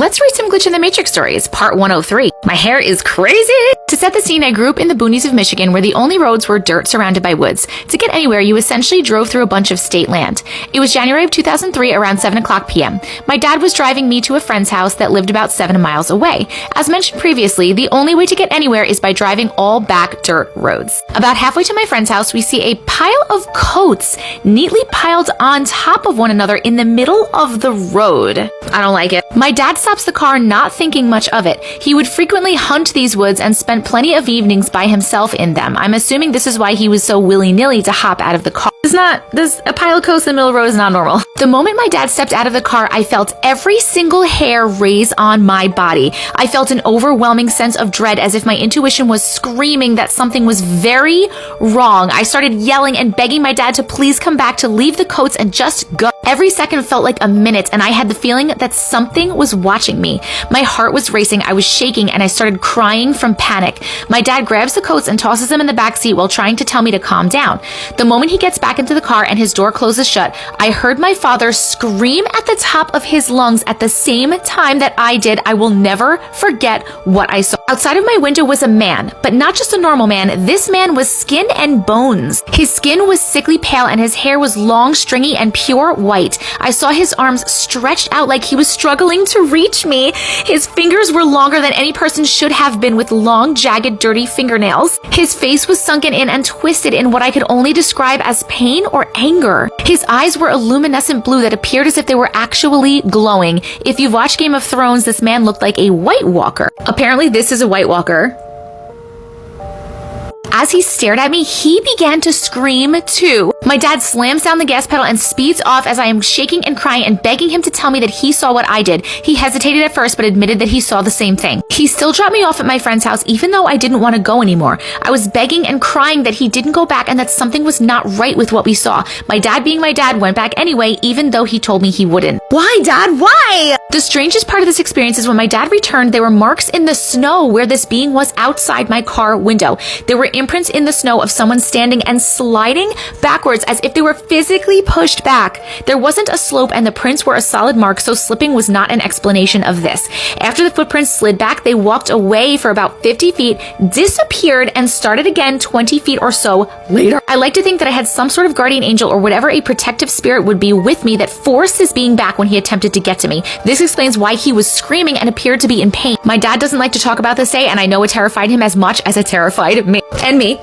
Let's read some Glitch in the Matrix stories, part 103. My hair is crazy! To set the scene, I grew up in the boonies of Michigan where the only roads were dirt surrounded by woods. To get anywhere, you essentially drove through a bunch of state land. It was January of 2003 around 7 o'clock p.m. My dad was driving me to a friend's house that lived about 7 miles away. As mentioned previously, the only way to get anywhere is by driving all back dirt roads. About halfway to my friend's house, we see a pile of coats neatly piled on top of one another in the middle of the road. I don't like it. My dad stops the car not thinking much of it. He would frequently hunt these woods and spent plenty of evenings by himself in them. I'm assuming this is why he was so willy-nilly to hop out of the car. A pile of coats in the middle of the road is not normal. The moment my dad stepped out of the car, I felt every single hair raise on my body. I felt an overwhelming sense of dread as if my intuition was screaming that something was very wrong. I started yelling and begging my dad to please come back, to leave the coats and just go. Every second felt like a minute, and I had the feeling that something was watching me. My heart was racing, I was shaking, and I started crying from panic. My dad grabs the coats and tosses them in the back seat while trying to tell me to calm down. The moment he gets back into the car and his door closes shut, I heard my father scream at the top of his lungs at the same time that I did. I will never forget what I saw. Outside of my window was a man, but not just a normal man. This man was skin and bones. His skin was sickly pale and his hair was long, stringy, and pure white. I saw his arms stretched out like he was struggling to reach me. His fingers were longer than any person should have been, with long, jagged, dirty fingernails. His face was sunken in and twisted in what I could only describe as pain or anger. His eyes were a luminescent blue that appeared as if they were actually glowing. If you've watched Game of Thrones, this man looked like a White Walker. Apparently, this is a White Walker. As he stared at me, he began to scream too. My dad slams down the gas pedal and speeds off as I am shaking and crying and begging him to tell me that he saw what I did. He hesitated at first, but admitted that he saw the same thing. He still dropped me off at my friend's house, even though I didn't want to go anymore. I was begging and crying that he didn't go back and that something was not right with what we saw. My dad, being my dad, went back anyway, even though he told me he wouldn't. Why, Dad? Why? The strangest part of this experience is when my dad returned, there were marks in the snow where this being was outside my car window. There were imprints in the snow of someone standing and sliding backwards as if they were physically pushed back. There wasn't a slope and the prints were a solid mark, so slipping was not an explanation of this. After the footprints slid back, they walked away for about 50 feet, disappeared, and started again 20 feet or so later. I like to think that I had some sort of guardian angel or whatever a protective spirit would be with me that forced this being back when he attempted to get to me. This explains why he was screaming and appeared to be in pain. My dad doesn't like to talk about this day, and I know it terrified him as much as it terrified me. And me.